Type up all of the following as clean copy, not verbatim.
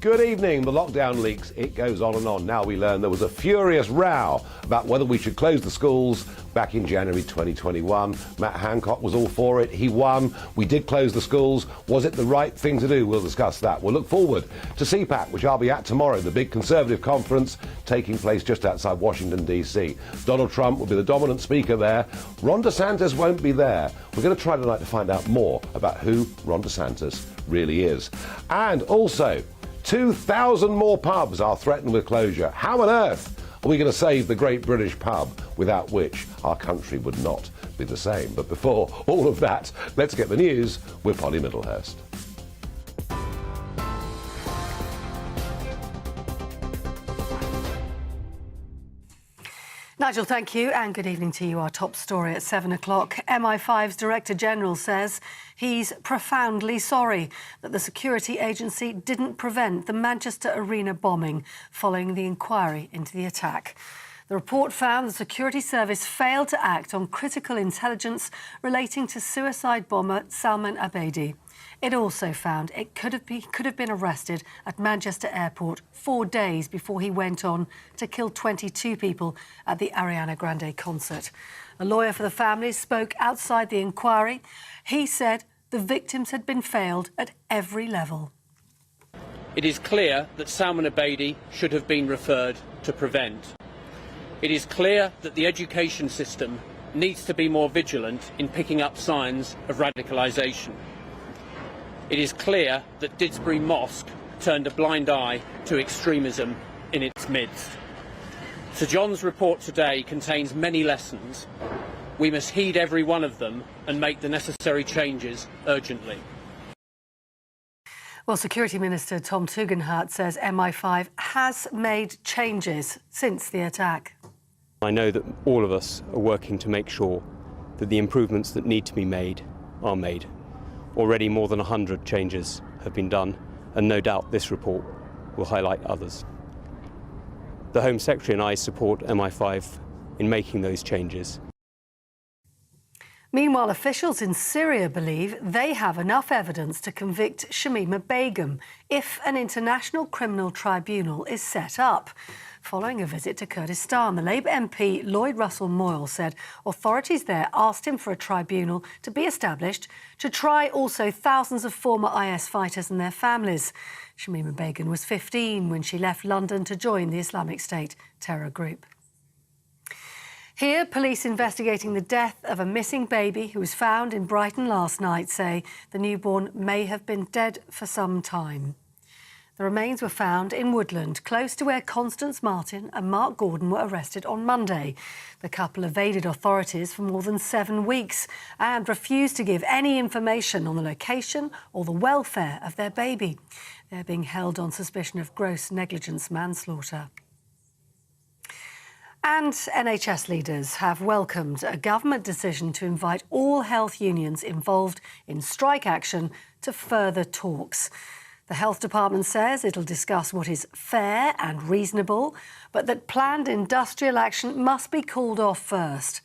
Good evening. The lockdown leaks, it goes on and on. Now we learn there was a furious row about whether we should close the schools back in January 2021. Matt Hancock was all for it. He won. We did close the schools. Was it the right thing to do? We'll discuss that. We'll look forward to CPAC, which I'll be at tomorrow, the big Conservative conference taking place just outside Washington, D.C. Donald Trump will be the dominant speaker there. Ron DeSantis won't be there. We're going to try tonight to find out more about who Ron DeSantis really is. And also, 2,000 more pubs are threatened with closure. How on earth are we going to save the great British pub, without which our country would not be the same? But before all of that, let's get the news with Polly Middlehurst. Nigel, thank you, and good evening to you. Our top story at 7 o'clock. MI5's Director General says he's profoundly sorry that the security agency didn't prevent the Manchester Arena bombing following the inquiry into the attack. The report found the security service failed to act on critical intelligence relating to suicide bomber Salman Abedi. It also found it could have been arrested at Manchester Airport 4 days before he went on to kill 22 people at the Ariana Grande concert. A lawyer for the family spoke outside the inquiry. He said the victims had been failed at every level. It is clear that Salman Abedi should have been referred to prevent. It is clear that the education system needs to be more vigilant in picking up signs of radicalisation. It is clear that Didsbury Mosque turned a blind eye to extremism in its midst. Sir John's report today contains many lessons. We must heed every one of them and make the necessary changes urgently. Well, Security Minister Tom Tugendhat says MI5 has made changes since the attack. I know that all of us are working to make sure that the improvements that need to be made are made. Already more than 100 changes have been done, and no doubt this report will highlight others. The Home Secretary and I support MI5 in making those changes. Meanwhile, officials in Syria believe they have enough evidence to convict Shamima Begum if an international criminal tribunal is set up. Following a visit to Kurdistan, the Labour MP Lloyd Russell Moyle said authorities there asked him for a tribunal to be established to try also thousands of former IS fighters and their families. Shamima Begum was 15 when she left London to join the Islamic State terror group. Here, police investigating the death of a missing baby who was found in Brighton last night say the newborn may have been dead for some time. The remains were found in Woodland, close to where Constance Martin and Mark Gordon were arrested on Monday. The couple evaded authorities for more than 7 weeks and refused to give any information on the location or the welfare of their baby. They're being held on suspicion of gross negligence manslaughter. And NHS leaders have welcomed a government decision to invite all health unions involved in strike action to further talks. The Health Department says it'll discuss what is fair and reasonable, but that planned industrial action must be called off first.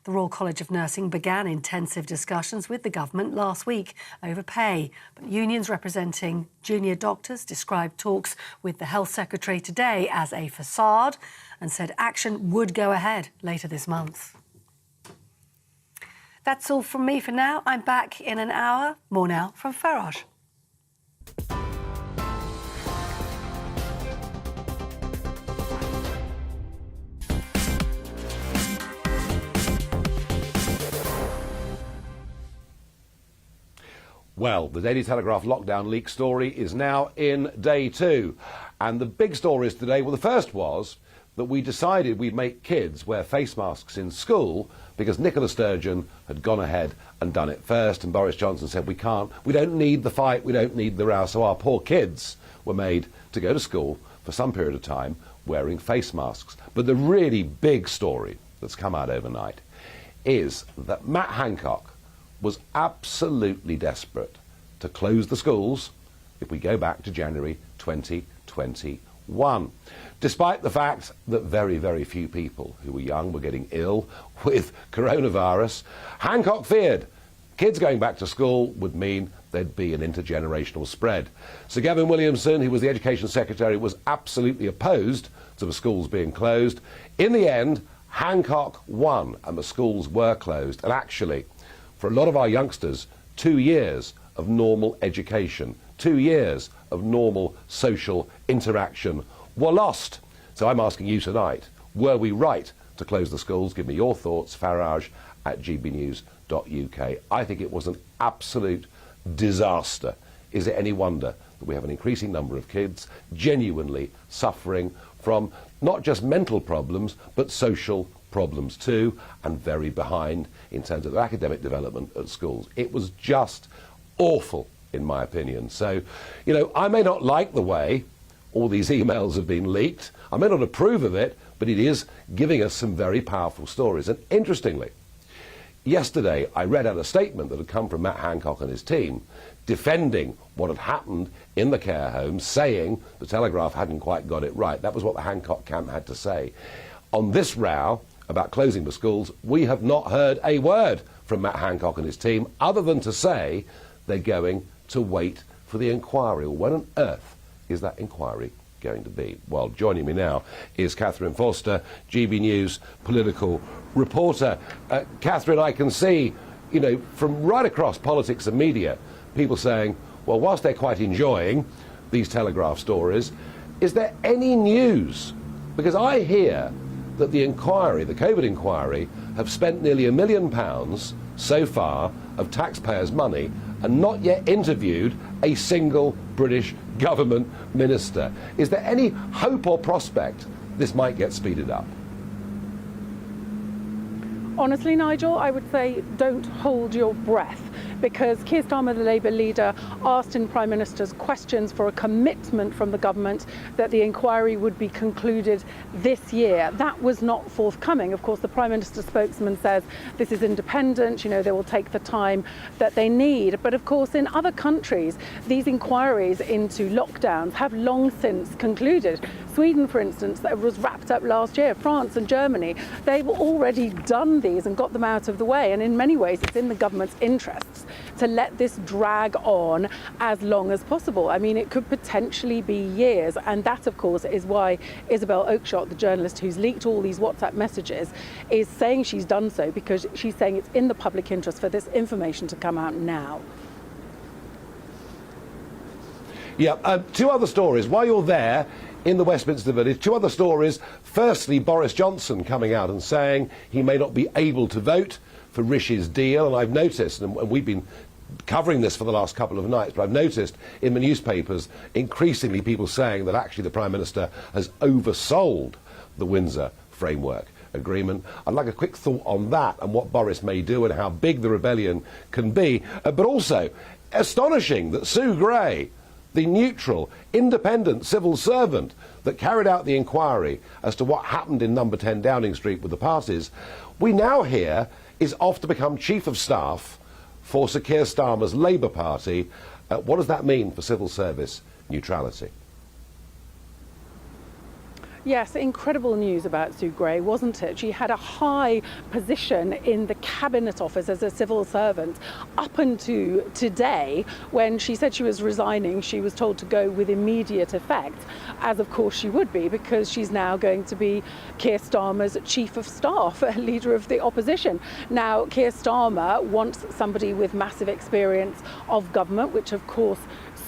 The Royal College of Nursing began intensive discussions with the government last week over pay, but unions representing junior doctors described talks with the Health Secretary today as a facade and said action would go ahead later this month. That's all from me for now. I'm back in an hour. More now from Farage. Well, the Daily Telegraph lockdown leak story is now in day 2. And the big stories today, well, the first was that we decided we'd make kids wear face masks in school because Nicola Sturgeon had gone ahead and done it first. And Boris Johnson said, we don't need the fight, we don't need the row. So our poor kids were made to go to school for some period of time wearing face masks. But the really big story that's come out overnight is that Matt Hancock was absolutely desperate to close the schools if we go back to January 2021. Despite the fact that very, very few people who were young were getting ill with coronavirus, Hancock feared Kids going back to school would mean there'd be an intergenerational spread. Sir Gavin Williamson, who was the Education Secretary, was absolutely opposed to the schools being closed. In the end, Hancock won and the schools were closed. And actually, for a lot of our youngsters, 2 years of normal education, 2 years of normal social interaction were lost. So I'm asking you tonight, were we right to close the schools? Give me your thoughts, Farage at gbnews.uk. I think it was an absolute disaster. Is it any wonder that we have an increasing number of kids genuinely suffering from not just mental problems, but social problems too, and very behind in terms of their academic development at schools? It was just awful, in my opinion. So, you know, I may not like the way all these emails have been leaked. I may not approve of it, but it is giving us some very powerful stories. And interestingly, yesterday I read out a statement that had come from Matt Hancock and his team defending what had happened in the care home, saying the Telegraph hadn't quite got it right. That was what the Hancock camp had to say. On this row about closing the schools, we have not heard a word from Matt Hancock and his team other than to say they're going to wait for the inquiry. Well, when on earth is that inquiry going to be? Well, joining me now is Catherine Foster, GB News political reporter. Catherine, I can see, you know, from right across politics and media, people saying, well, whilst they're quite enjoying these Telegraph stories, is there any news? Because I hear that the inquiry, the COVID inquiry, have spent nearly £1 million so far of taxpayers' money and not yet interviewed a single British government minister. Is there any hope or prospect this might get speeded up? Honestly, Nigel, I would say don't hold your breath, because Keir Starmer, the Labour leader, asked in Prime Minister's questions for a commitment from the government that the inquiry would be concluded this year. That was not forthcoming. Of course, the Prime Minister's spokesman says this is independent, you know, they will take the time that they need. But of course, in other countries, these inquiries into lockdowns have long since concluded. Sweden, for instance, that was wrapped up last year, France and Germany, they've already done these and got them out of the way. And in many ways, it's in the government's interests to let this drag on as long as possible. I mean, it could potentially be years. And that, of course, is why Isabel Oakeshott, the journalist who's leaked all these WhatsApp messages, is saying she's done so because she's saying it's in the public interest for this information to come out now. Yeah, two other stories. While you're there, in the Westminster Village, two other stories. Firstly, Boris Johnson coming out and saying he may not be able to vote for Rishi's deal. And I've noticed, and we've been covering this for the last couple of nights, but I've noticed in the newspapers increasingly people saying that actually the Prime Minister has oversold the Windsor Framework Agreement. I'd like a quick thought on that and what Boris may do and how big the rebellion can be. But also, astonishing that Sue Gray, the neutral, independent civil servant that carried out the inquiry as to what happened in number 10 Downing Street with the parties, we now hear is off to become Chief of Staff for Sir Keir Starmer's Labour Party. What does that mean for civil service neutrality? Yes, incredible news about Sue Gray, wasn't it? She had a high position in the Cabinet Office as a civil servant up until today, when she said she was resigning. She was told to go with immediate effect, as of course she would be, because she's now going to be Keir Starmer's Chief of Staff, leader of the opposition. Now, Keir Starmer wants somebody with massive experience of government, which of course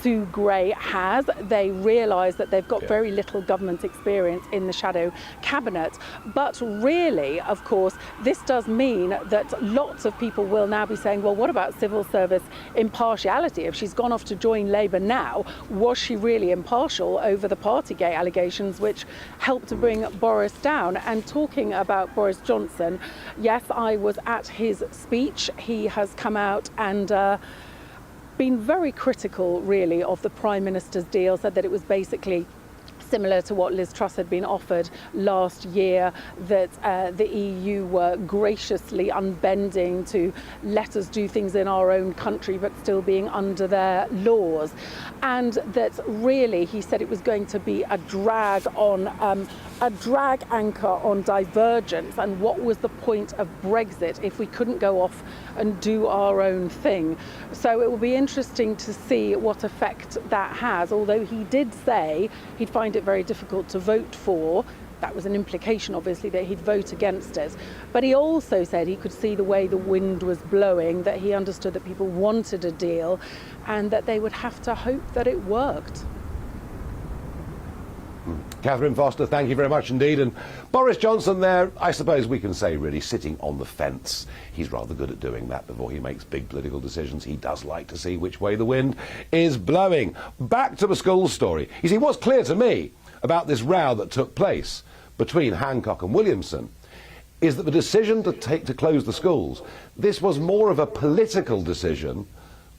Sue Gray has. They realise that they've got very little government experience in the shadow cabinet. But really, of course, this does mean that lots of people will now be saying, well, what about civil service impartiality? If she's gone off to join Labour now, was she really impartial over the Partygate allegations, which helped to bring Boris down? And talking about Boris Johnson, yes, I was at his speech. He has come out and been very critical, really, of the Prime Minister's deal, said that it was basically similar to what Liz Truss had been offered last year, that the EU were graciously unbending to let us do things in our own country but still being under their laws. And that really, he said, it was going to be a drag on a drag anchor on divergence and what was the point of Brexit if we couldn't go off and do our own thing. So it will be interesting to see what effect that has, although he did say he'd find it very difficult to vote for. That was an implication, obviously, that he'd vote against it. But he also said he could see the way the wind was blowing, that he understood that people wanted a deal and that they would have to hope that it worked. Catherine Foster, thank you very much indeed. And Boris Johnson there, I suppose we can say, really sitting on the fence. He's rather good at doing that before he makes big political decisions. He does like to see which way the wind is blowing. Back to the school story. You see, what's clear to me about this row that took place between Hancock and Williamson is that the decision to close the schools, this was more of a political decision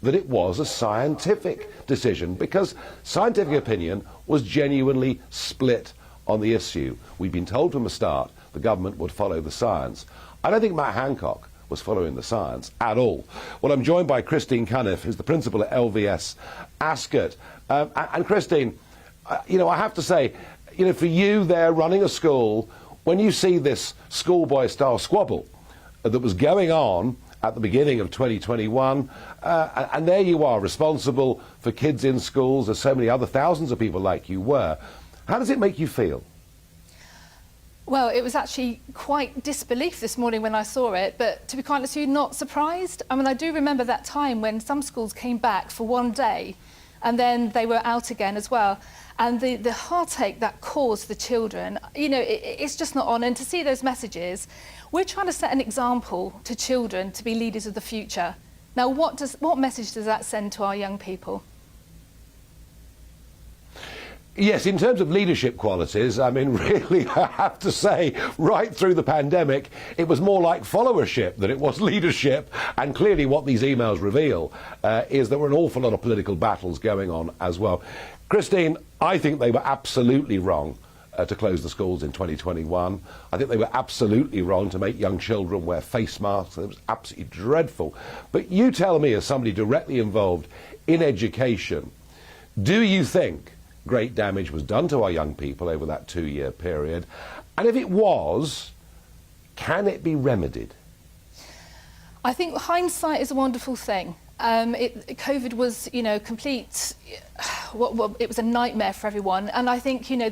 than it was a scientific decision, because scientific opinion was genuinely split on the issue. We'd been told from the start the government would follow the science. I don't think Matt Hancock was following the science at all. Well, I'm joined by Christine Cunniff, who's the principal at LVS Ascot. And Christine, you know, I have to say, you know, for you there running a school, when you see this schoolboy-style squabble that was going on at the beginning of 2021, and there you are, responsible for kids in schools, as so many other thousands of people like you were, how does it make you feel? Well, it was actually quite disbelief this morning when I saw it, but to be quite honest with you, not surprised. I mean, I do remember that time when some schools came back for one day and then they were out again as well. And the heartache that caused the children, you know, it's just not on. And to see those messages, we're trying to set an example to children to be leaders of the future. Now, what message does that send to our young people? Yes, in terms of leadership qualities, I mean, really, I have to say, right through the pandemic, it was more like followership than it was leadership. And clearly what these emails reveal is there were an awful lot of political battles going on as well. Christine, I think they were absolutely wrong to close the schools in 2021. I think they were absolutely wrong to make young children wear face masks. It was absolutely dreadful. But you tell me, as somebody directly involved in education, do you think great damage was done to our young people over that 2-year period? And if it was, can it be remedied? I think hindsight is a wonderful thing. COVID was, you know, it was a nightmare for everyone. And I think, you know,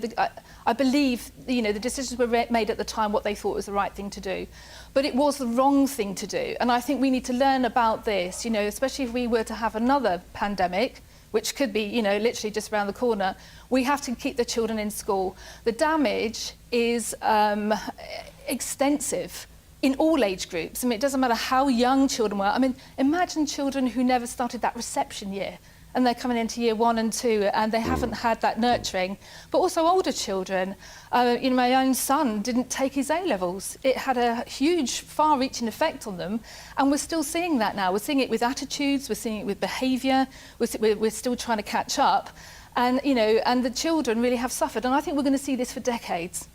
I believe, you know, the decisions were made at the time what they thought was the right thing to do. But it was the wrong thing to do. And I think we need to learn about this, you know, especially if we were to have another pandemic, which could be, you know, literally just around the corner. We have to keep the children in school. The damage is extensive in all age groups. I mean, it doesn't matter how young children were. I mean, imagine children who never started that reception year and they're coming into year 1 and 2 and they haven't had that nurturing. But also older children. You know, my own son didn't take his A-levels. It had a huge, far-reaching effect on them, and we're still seeing that now. We're seeing it with attitudes, we're seeing it with behaviour, we're still trying to catch up. And, you know, and the children really have suffered, and I think we're going to see this for decades.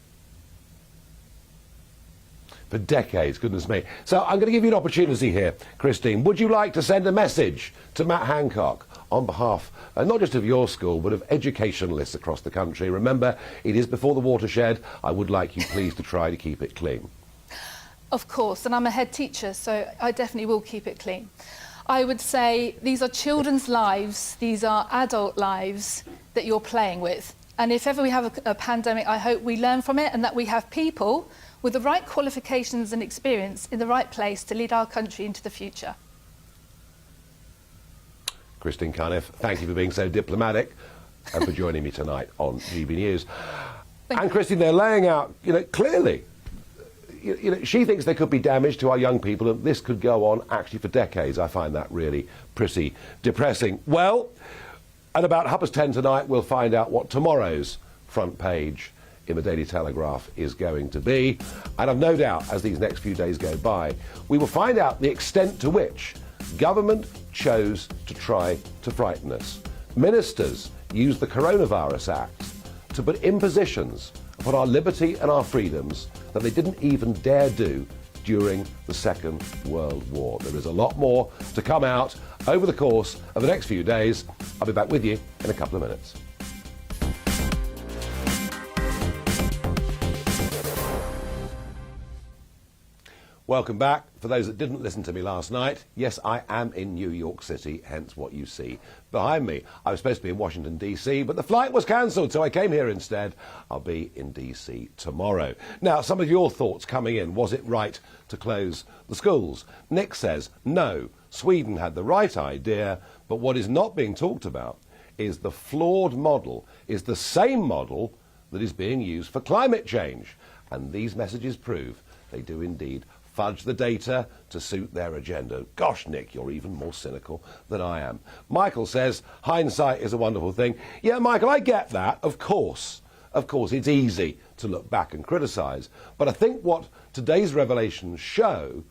For decades, goodness me. So I'm going to give you an opportunity here, Christine. Would you like to send a message to Matt Hancock on behalf, not just of your school, but of educationalists across the country? Remember, it is before the watershed. I would like you, please, to try to keep it clean. Of course, and I'm a head teacher, so I definitely will keep it clean. I would say these are children's lives, these are adult lives that you're playing with. And if ever we have a pandemic, I hope we learn from it and that we have people with the right qualifications and experience in the right place to lead our country into the future. Christine Cunniff, thank you for being so diplomatic and for joining me tonight on GB News. And Christine, they're laying out, you know, clearly, you know, she thinks there could be damage to our young people and this could go on actually for decades. I find that really pretty depressing. Well, at about 10:30 tonight, we'll find out what tomorrow's front page in the Daily Telegraph is going to be. And I've no doubt, as these next few days go by, we will find out the extent to which government chose to try to frighten us. Ministers used the Coronavirus Act to put impositions upon our liberty and our freedoms that they didn't even dare do during the Second World War. There is a lot more to come out over the course of the next few days. I'll be back with you in a couple of minutes. Welcome back. For those that didn't listen to me last night, yes, I am in New York City, hence what you see behind me. I was supposed to be in Washington, D.C., but the flight was cancelled, so I came here instead. I'll be in D.C. tomorrow. Now, some of your thoughts coming in. Was it right to close the schools? Nick says, no, Sweden had the right idea, but what is not being talked about is the flawed model, is the same model that is being used for climate change. And these messages prove they do indeed fudge the data to suit their agenda. Gosh, Nick, you're even more cynical than I am. Michael says, hindsight is a wonderful thing. Yeah, Michael, I get that, of course. Of course, it's easy to look back and criticise. But I think what today's revelations show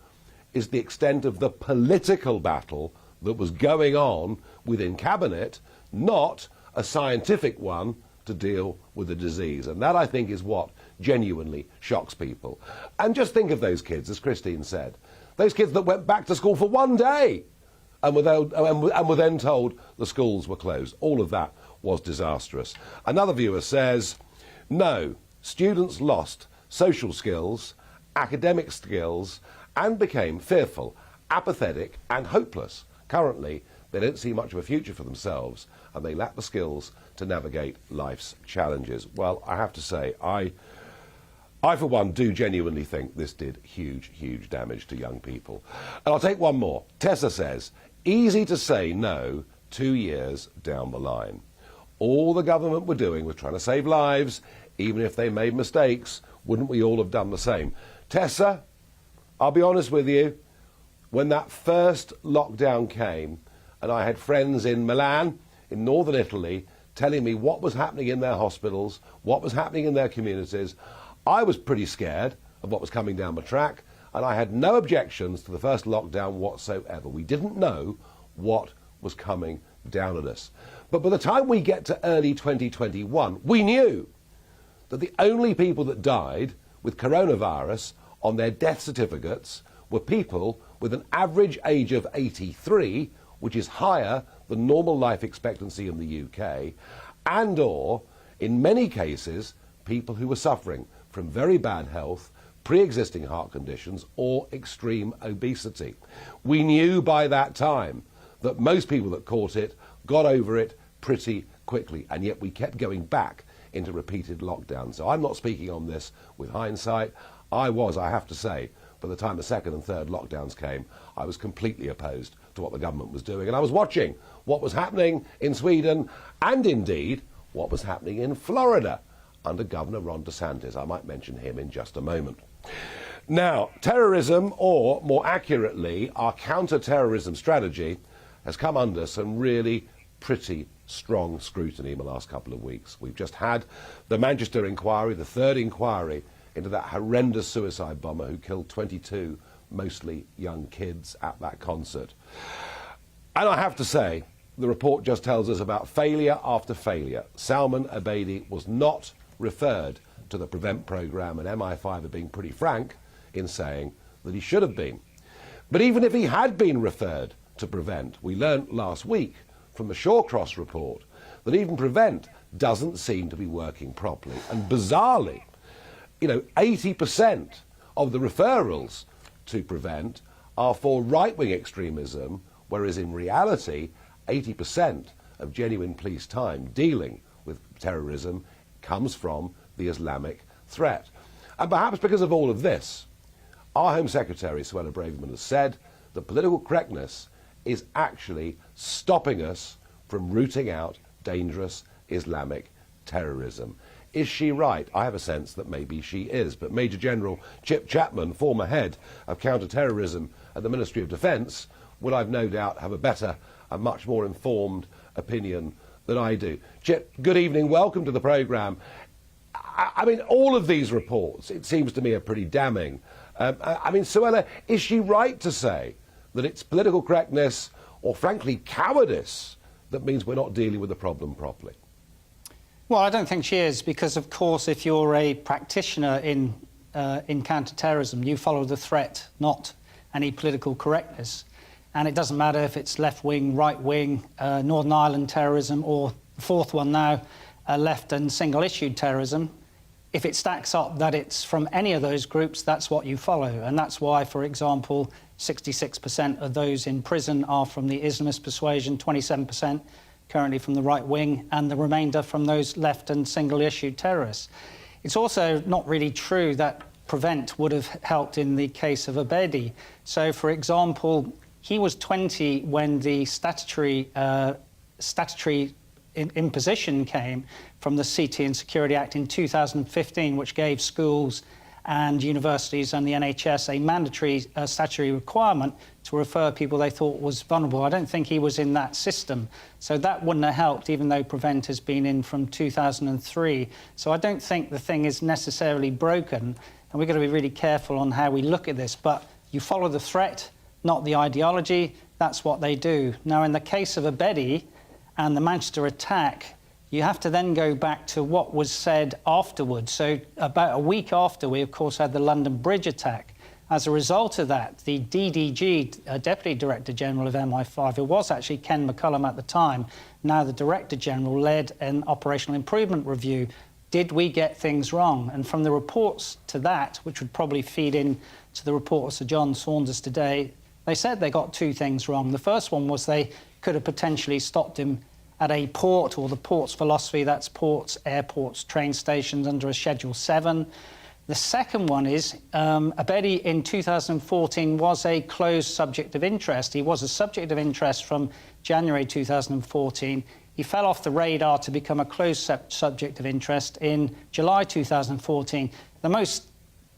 is the extent of the political battle that was going on within Cabinet, not a scientific one to deal with the disease. And that, I think, is what genuinely shocks people. And just think of those kids, as Christine said, those kids that went back to school for one day and were then told the schools were closed. All of that was disastrous. Another viewer says, no, students lost social skills, academic skills, and became fearful, apathetic, and hopeless. Currently, they don't see much of a future for themselves, and they lack the skills to navigate life's challenges. Well, I have to say, I for one, do genuinely think this did huge, huge damage to young people. And I'll take one more. Tessa says, easy to say no 2 years down the line. All the government were doing was trying to save lives. Even if they made mistakes, wouldn't we all have done the same? Tessa, I'll be honest with you, when that first lockdown came, and I had friends in Milan, in northern Italy, telling me what was happening in their hospitals, what was happening in their communities, I was pretty scared of what was coming down the track, and I had no objections to the first lockdown whatsoever. We didn't know what was coming down at us. But by the time we get to early 2021, we knew that the only people that died with coronavirus on their death certificates were people with an average age of 83, which is higher than normal life expectancy in the UK, and or, in many cases, people who were suffering from very bad health, pre-existing heart conditions, or extreme obesity. We knew by that time that most people that caught it got over it pretty quickly, and yet we kept going back into repeated lockdowns. So I'm not speaking on this with hindsight. I have to say, by the time the second and third lockdowns came, I was completely opposed to what the government was doing. And I was watching what was happening in Sweden and indeed what was happening in Florida under Governor Ron DeSantis. I might mention him in just a moment. Now, terrorism, or more accurately, our counter-terrorism strategy, has come under some really pretty strong scrutiny in the last couple of weeks. We've just had the Manchester inquiry, the third inquiry into that horrendous suicide bomber who killed 22, mostly young kids, at that concert. And I have to say, the report just tells us about failure after failure. Salman Abedi was not referred to the PREVENT programme, and MI5 are being pretty frank in saying that he should have been. But even if he had been referred to PREVENT, we learnt last week from the Shawcross report that even PREVENT doesn't seem to be working properly. And bizarrely, 80% of the referrals to PREVENT are for right-wing extremism, whereas in reality, 80% of genuine police time dealing with terrorism comes from the Islamic threat. And perhaps because of all of this, our Home Secretary, Suella Braverman, has said that political correctness is actually stopping us from rooting out dangerous Islamic terrorism. Is she right? I have a sense that maybe she is. But Major General Chip Chapman, former head of counter-terrorism at the Ministry of Defence, will, I've no doubt, have a better and much more informed opinion than I do. Chip, good evening. Welcome to the programme. I mean, all of these reports, it seems to me, are pretty damning. Suella, is she right to say that it's political correctness or, frankly, cowardice that means we're not dealing with the problem properly? Well, I don't think she is, because, of course, if you're a practitioner in counter-terrorism, you follow the threat, not any political correctness. And it doesn't matter if it's left-wing, right-wing, Northern Ireland terrorism, or the fourth one now, left and single-issued terrorism. if it stacks up that it's from any of those groups, that's what you follow. And that's why, for example, 66% of those in prison are from the Islamist persuasion, 27% currently from the right wing, and the remainder from those left and single-issue terrorists. It's also not really true that Prevent would have helped in the case of Abedi. So, for example, he was 20 when the statutory imposition came from the CT and Security Act in 2015, which gave schools and universities and the NHS a mandatory statutory requirement to refer people they thought was vulnerable. I don't think he was in that system. So that wouldn't have helped, even though Prevent has been in from 2003. So I don't think the thing is necessarily broken, and we've got to be really careful on how we look at this. But you follow the threat, not the ideology. That's what they do. Now, in the case of Abedi and the Manchester attack, you have to then go back to what was said afterwards. So about a week after, we, of course, had the London Bridge attack. As a result of that, the DDG, Deputy Director General of MI5, who was actually Ken McCullum at the time, now the Director General, led an operational improvement review. Did we get things wrong? And from the reports to that, which would probably feed in to the report of Sir John Saunders today, they said they got two things wrong. The first one was they could have potentially stopped him at a port, or the port's philosophy, that's ports, airports, train stations under a Schedule 7. The second one is Abedi in 2014 was a closed subject of interest. He was a subject of interest from January 2014. He fell off the radar to become a closed subject of interest in July 2014. The most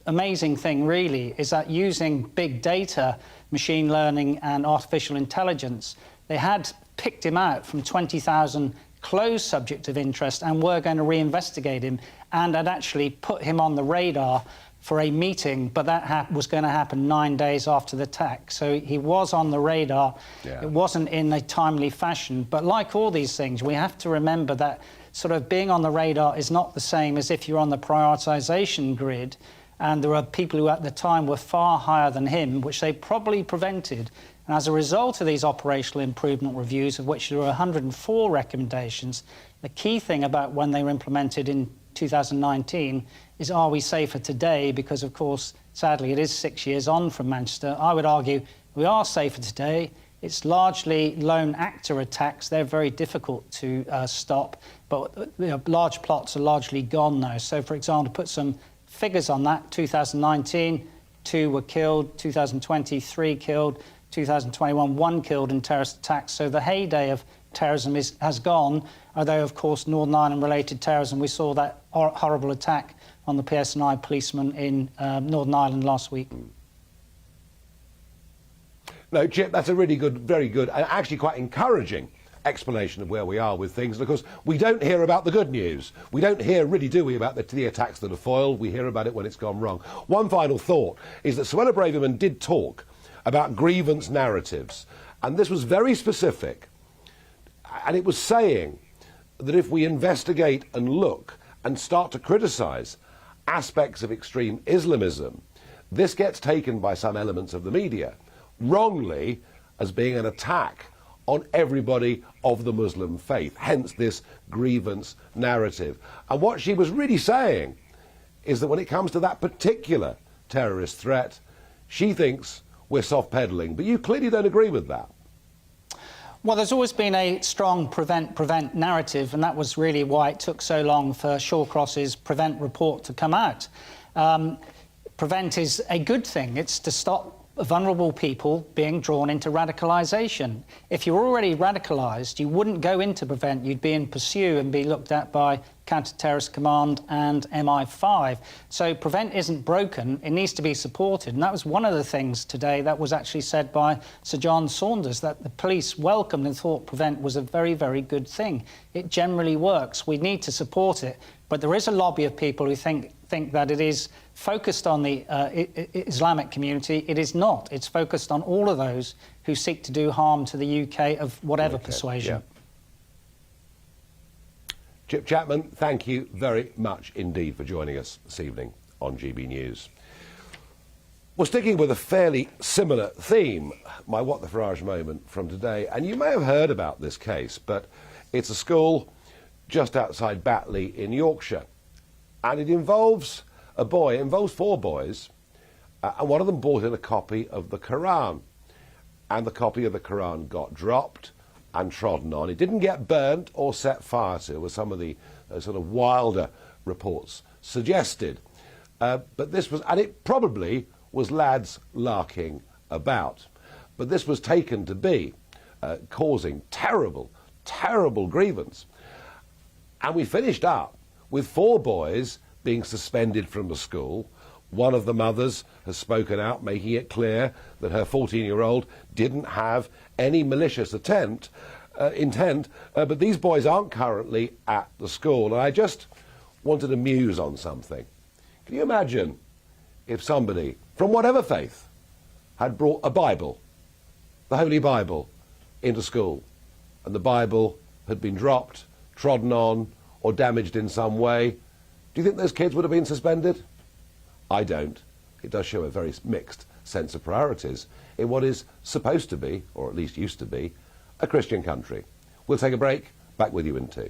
amazing thing, really, is that using big data, machine learning and artificial intelligence, they had picked him out from 20,000 closed subject of interest and were going to reinvestigate him and had actually put him on the radar for a meeting, but that was going to happen 9 days after the attack. So he was on the radar. Yeah. It wasn't in a timely fashion. But like all these things, we have to remember that sort of being on the radar is not the same as if you're on the prioritisation grid. And there are people who at the time were far higher than him, which they probably prevented. And as a result of these operational improvement reviews, of which there were 104 recommendations, the key thing about when they were implemented in 2019 is, are we safer today? Because, of course, sadly, it is 6 years on from Manchester. I would argue we are safer today. It's largely lone actor attacks. They're very difficult to stop, but large plots are largely gone now. So, for example, to put some figures on that, 2019, 2 were killed, 2020, 3 killed, 2021, 1 killed in terrorist attacks. So the heyday of terrorism has gone, although, of course, Northern Ireland-related terrorism, we saw that horrible attack on the PSNI policeman in Northern Ireland last week. No, Chip, that's a really good, very good, and actually quite encouraging explanation of where we are with things, because we don't hear about the good news. We don't hear, really, do we, about the attacks that are foiled. We hear about it when it's gone wrong. One final thought is that Suella Braverman did talk about grievance narratives, and this was very specific, and it was saying that if we investigate and look and start to criticise aspects of extreme Islamism, this gets taken by some elements of the media wrongly as being an attack on everybody of the Muslim faith, hence this grievance narrative. And what she was really saying is that when it comes to that particular terrorist threat, she thinks we're soft-pedalling, but you clearly don't agree with that. Well, there's always been a strong prevent narrative, and that was really why it took so long for Shawcross's Prevent report to come out. Prevent is a good thing. It's to stop vulnerable people being drawn into radicalisation. If you're already radicalised, you wouldn't go into Prevent. You'd be in Pursue and be looked at by Counter-terrorism Command and MI5. So Prevent isn't broken. It needs to be supported. And that was one of the things today that was actually said by Sir John Saunders, that the police welcomed and thought Prevent was a very, very good thing. It generally works. We need to support it. But there is a lobby of people who think that it is focused on the Islamic community. It is not. It's focused on all of those who seek to do harm to the UK of whatever persuasion. Yeah. Chip Chapman, thank you very much indeed for joining us this evening on GB News. We're sticking with a fairly similar theme, my What the Farage moment from today, and you may have heard about this case, but it's a school just outside Batley in Yorkshire. and it involves a boy. It involves 4 boys, and one of them brought in a copy of the Quran, and the copy of the Quran got dropped and trodden on. It didn't get burnt or set fire to, as some of the sort of wilder reports suggested. But this was, and it probably was lads larking about. But this was taken to be causing terrible, terrible grievance. And we finished up with 4 boys being suspended from the school. One of the mothers has spoken out, making it clear that her 14-year-old didn't have any malicious intent, but these boys aren't currently at the school. And I just wanted to muse on something. Can you imagine if somebody, from whatever faith, had brought a Bible, the Holy Bible, into school, and the Bible had been dropped, trodden on, or damaged in some way? Do you think those kids would have been suspended? I don't. It does show a very mixed sense of priorities in what is supposed to be, or at least used to be, a Christian country. We'll take a break. Back with you in 2.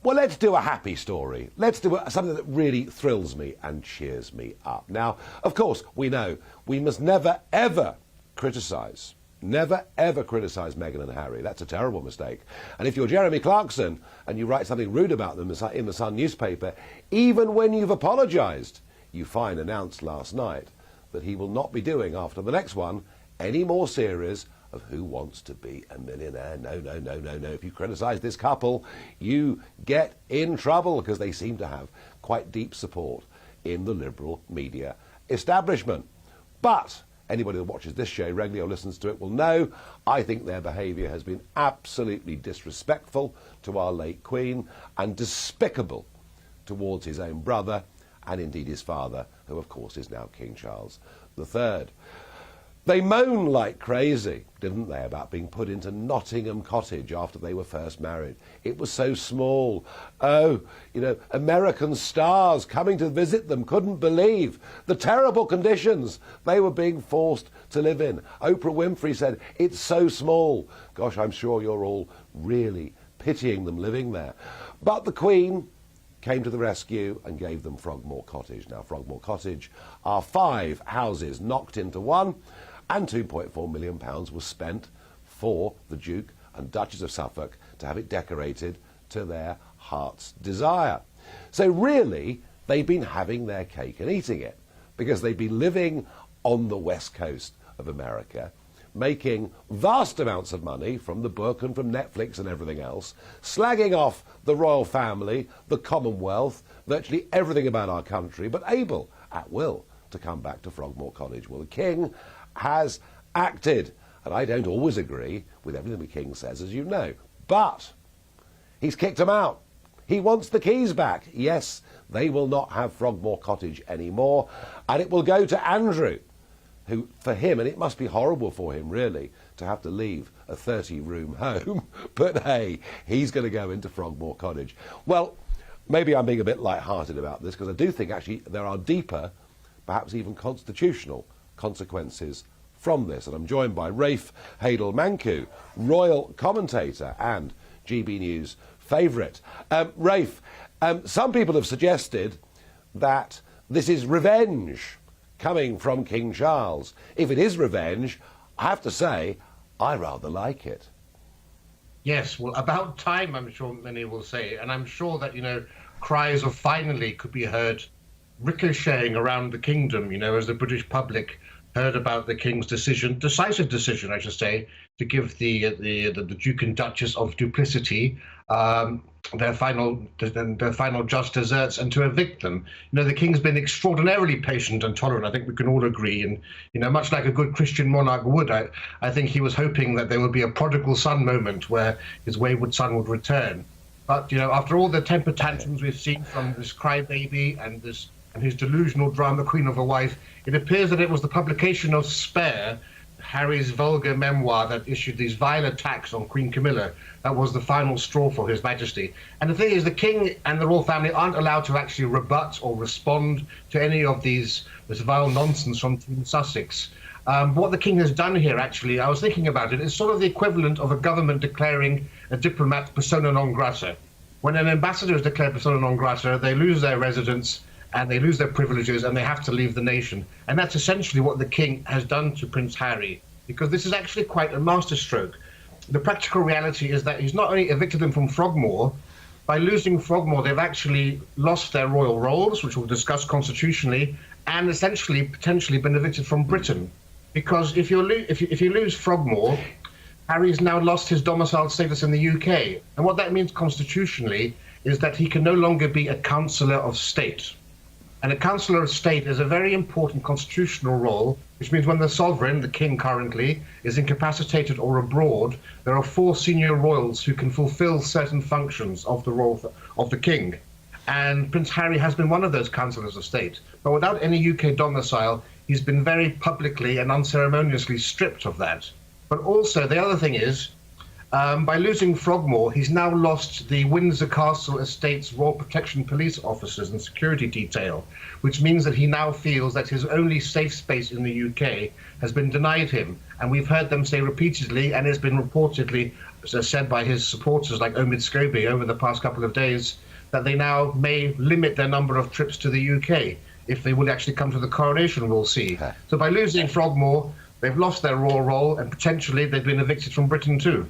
Well, let's do a happy story. Let's do something that really thrills me and cheers me up. Now, of course, we know we must never, ever criticise Meghan and Harry. That's a terrible mistake. And if you're Jeremy Clarkson and you write something rude about them in the Sun newspaper, even when you've apologised, you find announced last night that he will not be doing, after the next one, any more series of Who Wants to Be a Millionaire. No, no, no, no, no. If you criticise this couple, you get in trouble, because they seem to have quite deep support in the liberal media establishment. But anybody that watches this show regularly or listens to it will know I think their behaviour has been absolutely disrespectful to our late Queen and despicable towards his own brother and indeed his father, who of course is now King Charles III. They moaned like crazy, didn't they, about being put into Nottingham Cottage after they were first married. It was so small. Oh, you know, American stars coming to visit them couldn't believe the terrible conditions they were being forced to live in. Oprah Winfrey said, it's so small. Gosh, I'm sure you're all really pitying them living there. But the Queen came to the rescue and gave them Frogmore Cottage. Now, Frogmore Cottage are 5 houses knocked into one, and £2.4 million was spent for the Duke and Duchess of Suffolk to have it decorated to their heart's desire. So really, they've been having their cake and eating it, because they've been living on the west coast of America, making vast amounts of money from the book and from Netflix and everything else, slagging off the royal family, the Commonwealth, virtually everything about our country, but able, at will, to come back to Frogmore Cottage. Well, the King has acted, and I don't always agree with everything the King says, as you know, but he's kicked them out. He wants the keys back. Yes, they will not have Frogmore Cottage anymore, and it will go to Andrew, who, for him, and it must be horrible for him, really, to have to leave a 30-room home, but hey, he's going to go into Frogmore Cottage. Well, maybe I'm being a bit light-hearted about this, because I do think, actually, there are deeper, perhaps even constitutional consequences from this. And I'm joined by Rafe Hadel-Mancu, royal commentator and GB News favourite. Rafe, some people have suggested that this is revenge coming from King Charles. If it is revenge, I have to say, I rather like it. Yes, well, about time, I'm sure many will say. And I'm sure that, you know, cries of finally could be heard ricocheting around the kingdom, you know, as the British public heard about the King's decision, decisive decision, I should say, to give the Duke and Duchess of Duplicity their final just desserts and to evict them. You know, the King's been extraordinarily patient and tolerant. I think we can all agree. And, you know, much like a good Christian monarch would, I think he was hoping that there would be a prodigal son moment where his wayward son would return. But, you know, after all the temper tantrums we've seen from this crybaby and his delusional drama queen of a wife, it appears that it was the publication of Spare, Harry's vulgar memoir, that issued these vile attacks on Queen Camilla. That was the final straw for His Majesty. And the thing is, the King and the royal family aren't allowed to actually rebut or respond to any of this vile nonsense from Team Sussex. What the king has done here, actually, I was thinking about it, is sort of the equivalent of a government declaring a diplomat persona non grata. When an ambassador is declared persona non grata, they lose their residence and they lose their privileges and they have to leave the nation. And that's essentially what the king has done to Prince Harry, because this is actually quite a masterstroke. The practical reality is that he's not only evicted them from Frogmore, by losing Frogmore, they've actually lost their royal roles, which we'll discuss constitutionally, and essentially potentially been evicted from Britain. Because if you lose Frogmore, Harry's now lost his domiciled status in the UK. And what that means constitutionally is that he can no longer be a councillor of state. And a councillor of state is a very important constitutional role, which means when the sovereign, the king currently, is incapacitated or abroad, there are 4 senior royals who can fulfil certain functions of the role of the king. And Prince Harry has been one of those councillors of state. But without any UK domicile, he's been very publicly and unceremoniously stripped of that. But also, the other thing is, by losing Frogmore, he's now lost the Windsor Castle Estate's Royal Protection Police officers and security detail, which means that he now feels that his only safe space in the UK has been denied him. And we've heard them say repeatedly, and it's been reportedly said by his supporters like Omid Scobie over the past couple of days, that they now may limit their number of trips to the UK. If they will actually come to the coronation, we'll see. So by losing Frogmore, they've lost their royal role, and potentially they've been evicted from Britain too.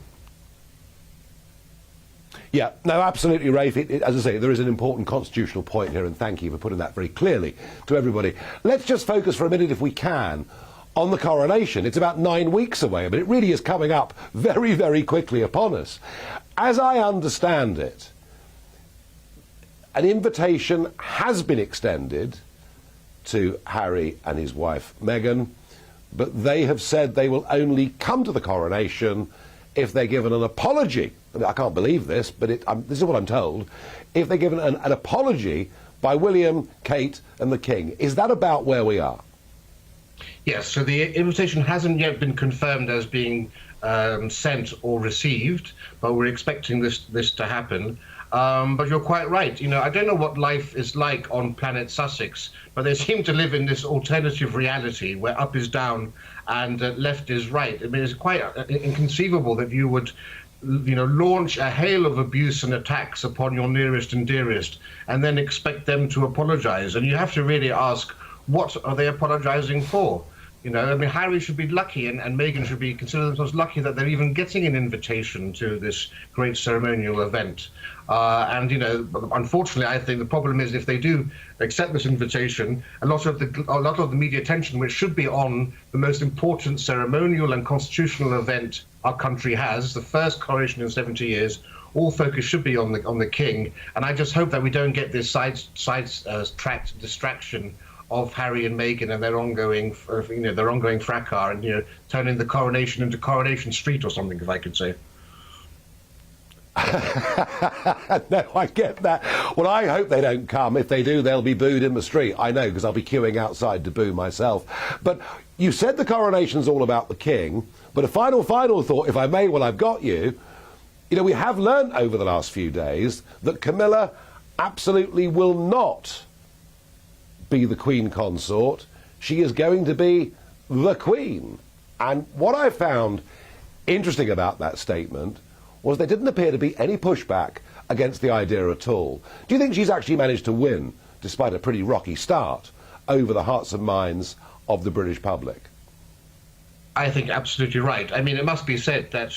Yeah, no, absolutely, Rafe. As I say, there is an important constitutional point here, and thank you for putting that very clearly to everybody. Let's just focus for a minute, if we can, on the coronation. It's about 9 weeks away, but it really is coming up very, very quickly upon us. As I understand it, an invitation has been extended to Harry and his wife Meghan, but they have said they will only come to the coronation if they're given an apology. I can't believe this, but this is what I'm told. If they're given an apology by William, Kate and the King. Is that about where we are? Yes, so the invitation hasn't yet been confirmed as being sent or received, but we're expecting this to happen. But you're quite right. You know, I don't know what life is like on planet Sussex, but they seem to live in this alternative reality where up is down and left is right. I mean, it's quite inconceivable that you would, launch a hail of abuse and attacks upon your nearest and dearest and then expect them to apologize. And you have to really ask, what are they apologizing for? Harry should be lucky and Meghan should be consider themselves lucky that they're even getting an invitation to this great ceremonial event. Unfortunately, I think the problem is if they do accept this invitation, a lot of the media attention, which should be on the most important ceremonial and constitutional event our country has, the first coronation in 70 years, all focus should be on the King. And I just hope that we don't get this sidetracked distraction of Harry and Meghan and their ongoing fracas and turning the coronation into Coronation Street or something, if I could say. No, I get that. Well, I hope they don't come. If they do, they'll be booed in the street. I know, because I'll be queuing outside to boo myself. But you said the coronation's all about the King. But a final thought, if I may, while I've got you. We have learnt over the last few days that Camilla absolutely will not be the Queen Consort. She is going to be the Queen. And what I found interesting about that statement was there didn't appear to be any pushback against the idea at all. Do you think she's actually managed to win, despite a pretty rocky start, over the hearts and minds of the British public? I think absolutely right. I mean, it must be said that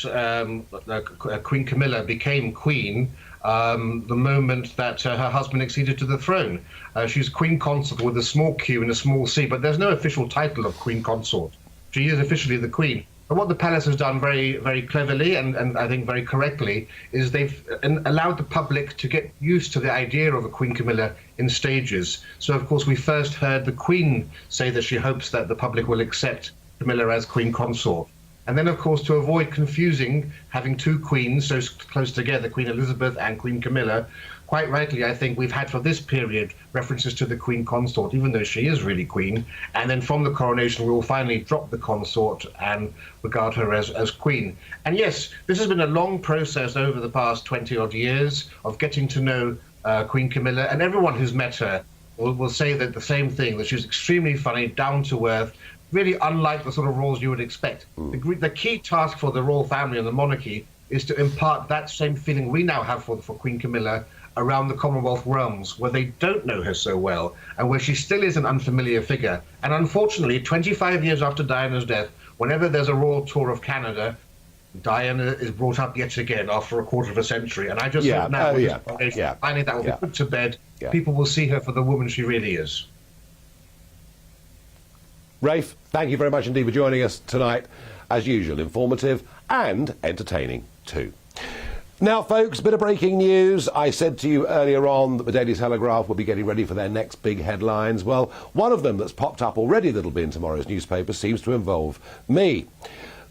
Queen Camilla became Queen the moment that her husband acceded to the throne. She's Queen Consort with a small Q and a small C, but there's no official title of Queen Consort. She is officially the Queen. But what the palace has done very, very cleverly and I think very correctly is they've allowed the public to get used to the idea of a Queen Camilla in stages. So, of course, we first heard the Queen say that she hopes that the public will accept Camilla as Queen Consort. And then, of course, to avoid confusing having two queens so close together, Queen Elizabeth and Queen Camilla, quite rightly, I think we've had for this period references to the Queen Consort, even though she is really Queen. And then from the coronation, we will finally drop the consort and regard her as Queen. And yes, this has been a long process over the past 20-odd years of getting to know Queen Camilla, and everyone who's met her will say that the same thing, that she's extremely funny, down to earth, really unlike the sort of roles you would expect. The key task for the royal family and the monarchy is to impart that same feeling we now have for Queen Camilla around the Commonwealth realms, where they don't know her so well and where she still is an unfamiliar figure. And unfortunately, 25 years after Diana's death, whenever there's a royal tour of Canada, Diana is brought up yet again after a quarter of a century. And I just hope now, finally that will be put to bed. People will see her for the woman she really is. Rafe, thank you very much indeed for joining us tonight. As usual, informative and entertaining too. Now, folks, bit of breaking news. I said to you earlier on that the Daily Telegraph will be getting ready for their next big headlines. Well, one of them that's popped up already that'll be in tomorrow's newspaper seems to involve me.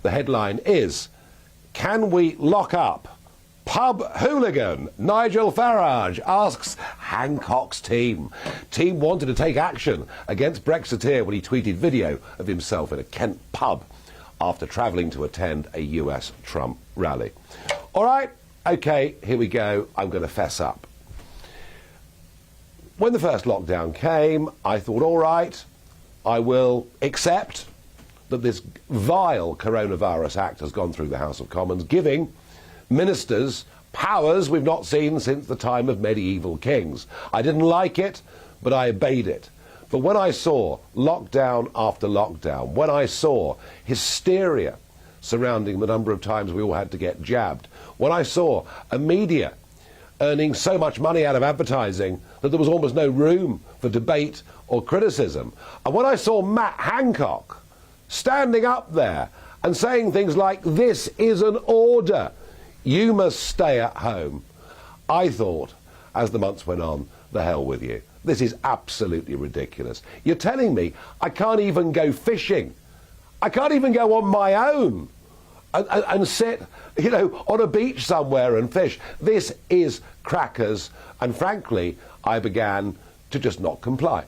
The headline is, "Can we lock up pub hooligan Nigel Farage?" asks Hancock's team. Team wanted to take action against Brexiteer when he tweeted video of himself in a Kent pub after travelling to attend a US Trump rally. All right. OK, here we go. I'm going to fess up. When the first lockdown came, I thought, all right, I will accept that this vile coronavirus act has gone through the House of Commons, giving ministers powers we've not seen since the time of medieval kings. I didn't like it, but I obeyed it. But when I saw lockdown after lockdown, when I saw hysteria surrounding the number of times we all had to get jabbed, when I saw a media earning so much money out of advertising that there was almost no room for debate or criticism, and when I saw Matt Hancock standing up there and saying things like, "This is an order, you must stay at home," I thought, as the months went on, the hell with you. This is absolutely ridiculous. You're telling me I can't even go fishing. I can't even go on my own and sit, you know, on a beach somewhere and fish. This is crackers. And frankly, I began to just not comply.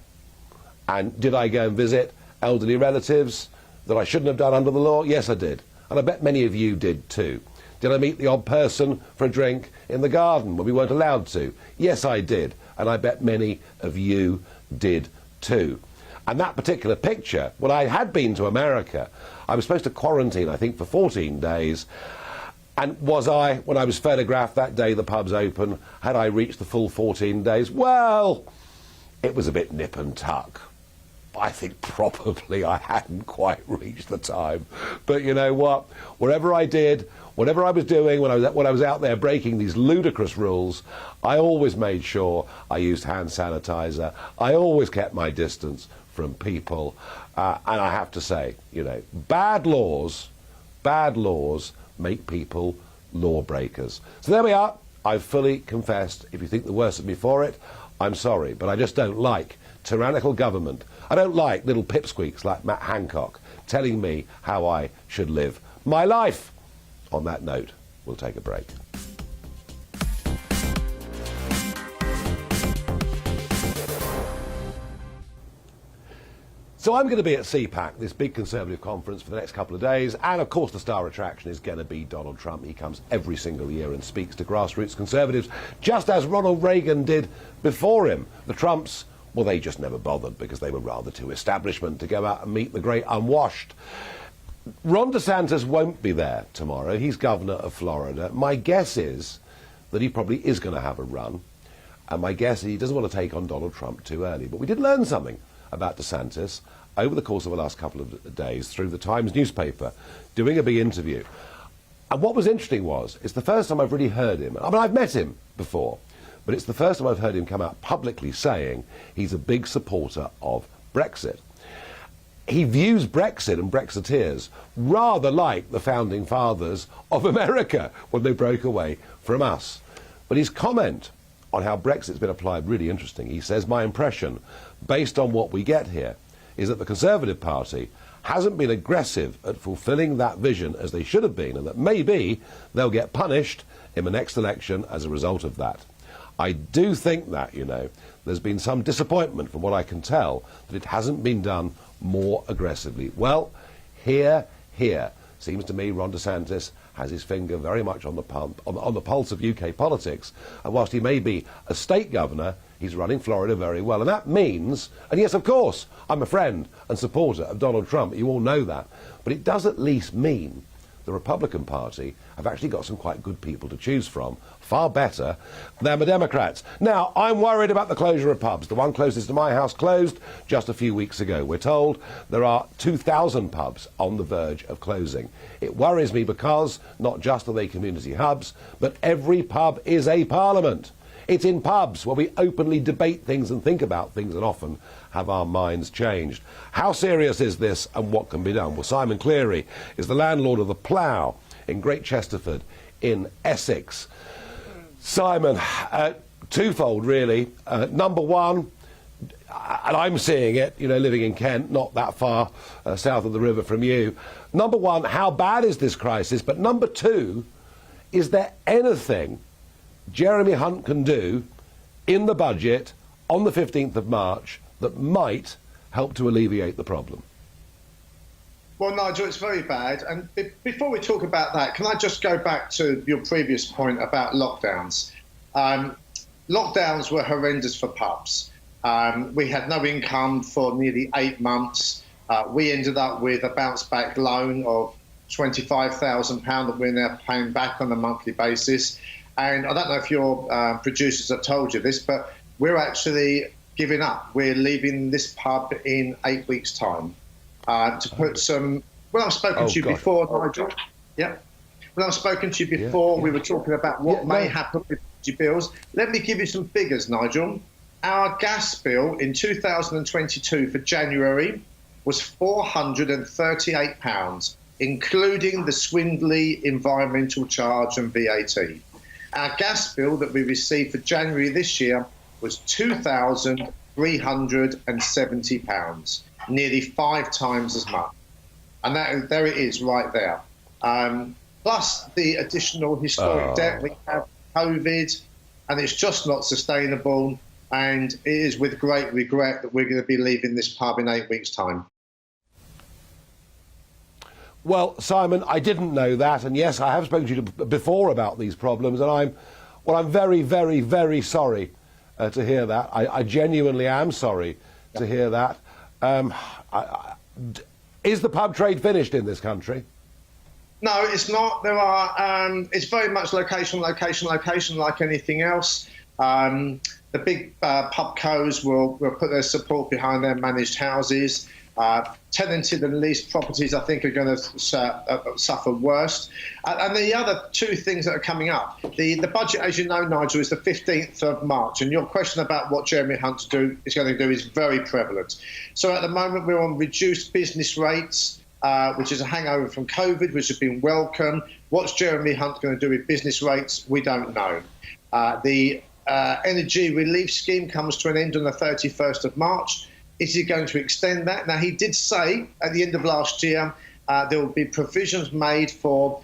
And did I go and visit elderly relatives that I shouldn't have done under the law? Yes, I did. And I bet many of you did too. Did I meet the odd person for a drink in the garden when we weren't allowed to? Yes, I did. And I bet many of you did too. And that particular picture, when I had been to America, I was supposed to quarantine, I think, for 14 days. And was I, when I was photographed that day the pubs open, had I reached the full 14 days? Well, it was a bit nip and tuck. I think probably I hadn't quite reached the time. But you know what? Whatever I did, whatever I was doing when I was out there breaking these ludicrous rules, I always made sure I used hand sanitizer. I always kept my distance from people. And I have to say, you know, bad laws make people lawbreakers. So there we are. I've fully confessed. If you think the worst of me for it, I'm sorry. But I just don't like tyrannical government. I don't like little pipsqueaks like Matt Hancock telling me how I should live my life. On that note, we'll take a break. So I'm going to be at CPAC, this big Conservative conference, for the next couple of days, and of course the star attraction is going to be Donald Trump. He comes every single year and speaks to grassroots Conservatives, just as Ronald Reagan did before him. The Trumps, well, they just never bothered because they were rather too establishment to go out and meet the great unwashed. Ron DeSantis won't be there tomorrow. He's governor of Florida. My guess is that he probably is going to have a run, and my guess is he doesn't want to take on Donald Trump too early. But we did learn something about DeSantis over the course of the last couple of days through the Times newspaper, doing a big interview. And what was interesting was, it's the first time I've really heard him. I mean, I've met him before, but it's the first time I've heard him come out publicly saying he's a big supporter of Brexit. He views Brexit and Brexiteers rather like the founding fathers of America when they broke away from us. But his comment on how Brexit's been applied really interesting. He says, "My impression, based on what we get here, is that the Conservative Party hasn't been aggressive at fulfilling that vision as they should have been, and that maybe they'll get punished in the next election as a result of that. I do think that, you know, there's been some disappointment from what I can tell that it hasn't been done more aggressively." Well, here. Seems to me Ron DeSantis has his finger very much on the pulse of UK politics, and whilst he may be a state governor, He's running Florida very well. And that means, and yes, of course, I'm a friend and supporter of Donald Trump. You all know that. But it does at least mean the Republican Party have actually got some quite good people to choose from, far better than the Democrats. Now, I'm worried about the closure of pubs. The one closest to my house closed just a few weeks ago. We're told there are 2,000 pubs on the verge of closing. It worries me because not just are they community hubs, but every pub is a parliament. It's in pubs where we openly debate things and think about things and often have our minds changed. How serious is this and what can be done? Well, Simon Cleary is the landlord of the Plough in Great Chesterford in Essex. Simon, twofold really. Number one, and I'm seeing it, you know, living in Kent, not that far south of the river from you. Number one, how bad is this crisis? But number two, is there anything Jeremy Hunt can do in the budget on the 15th of March that might help to alleviate the problem? Well, Nigel, it's very bad. And before we talk about that, can I just go back to your previous point about lockdowns? Lockdowns were horrendous for pubs. We had no income for nearly 8 months. We ended up with a bounce-back loan of £25,000 that we're now paying back on a monthly basis. And I don't know if your producers have told you this, but we're actually giving up. We're leaving this pub in 8 weeks' time to put some... Well, I've spoken to you before, Nigel. Yeah. When I've spoken to you before, we were talking about what may happen with your bills. Let me give you some figures, Nigel. Our gas bill in 2022 for January was £438, including the swindly environmental charge and VAT. Our gas bill that we received for January this year was £2,370, nearly 5 times as much. And there it is right there. Plus the additional historic debt we have, COVID, and it's just not sustainable. And it is with great regret that we're going to be leaving this pub in 8 weeks' time. Well, Simon, I didn't know that, and yes, I have spoken to you before about these problems, and I'm very, very, very sorry to hear that. I genuinely am sorry to hear that. Is the pub trade finished in this country? No, it's not. There are. It's very much location, like anything else. The big pubcos will put their support behind their managed houses. Tenanted and leased properties, I think, are going to suffer worst. And the other two things that are coming up, the budget, as you know, Nigel, is the 15th of March. And your question about what Jeremy Hunt is going to do is very prevalent. So at the moment, we're on reduced business rates, which is a hangover from COVID, which has been welcome. What's Jeremy Hunt going to do with business rates? We don't know. The energy relief scheme comes to an end on the 31st of March. Is he going to extend that? Now, he did say at the end of last year there will be provisions made for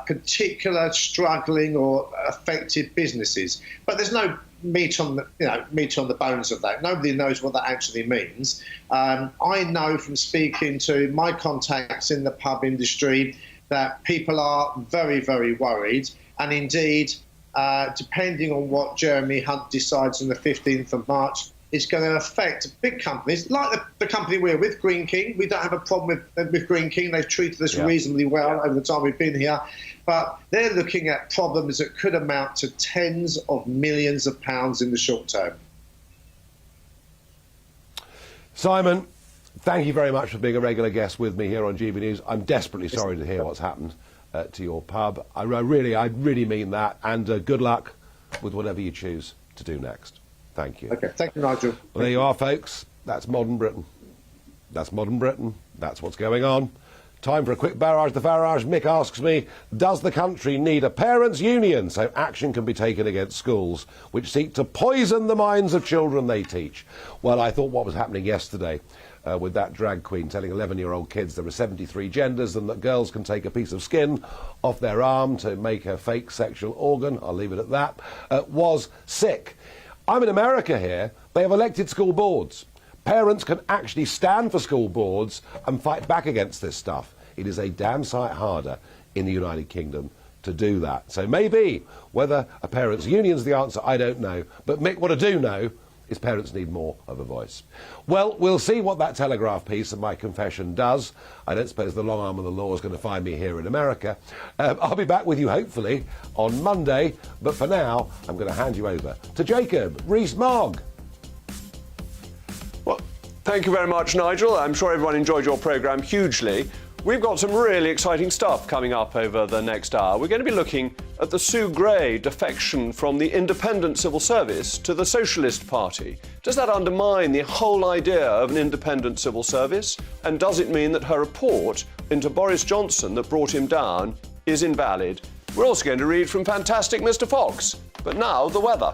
particular struggling or affected businesses, but there's no meat on the bones of that. Nobody knows what that actually means. I know from speaking to my contacts in the pub industry that people are very, very worried, and indeed, depending on what Jeremy Hunt decides on the 15th of March, it's going to affect big companies like the company we're with, Green King. We don't have a problem with Green King. They've treated us reasonably well over the time we've been here. But they're looking at problems that could amount to tens of millions of pounds in the short term. Simon, thank you very much for being a regular guest with me here on GBNews. I'm desperately sorry to hear what's happened to your pub. I really mean that. And good luck with whatever you choose to do next. Thank you. Okay, thank you, Nigel. Well, there you are, folks. That's modern Britain. That's modern Britain. That's what's going on. Time for a quick barrage. The Farage. Mick asks me, does the country need a parents' union so action can be taken against schools which seek to poison the minds of children they teach? Well, I thought what was happening yesterday with that drag queen telling 11-year-old kids there are 73 genders and that girls can take a piece of skin off their arm to make a fake sexual organ, I'll leave it at that, was sick. I'm in America here. They have elected school boards. Parents can actually stand for school boards and fight back against this stuff. It is a damn sight harder in the United Kingdom to do that. So maybe whether a parents' union's the answer, I don't know. But Mick, what I do know His parents need more of a voice. Well, we'll see what that Telegraph piece of my confession does. I don't suppose the long arm of the law is going to find me here in America. I'll be back with you, hopefully, on Monday. But for now, I'm going to hand you over to Jacob Rees-Mogg. Well, thank you very much, Nigel. I'm sure everyone enjoyed your programme hugely. We've got some really exciting stuff coming up over the next hour. We're going to be looking at the Sue Gray defection from the independent civil service to the Socialist Party. Does that undermine the whole idea of an independent civil service? And does it mean that her report into Boris Johnson that brought him down is invalid? We're also going to read from fantastic Mr. Fox. But now, the weather.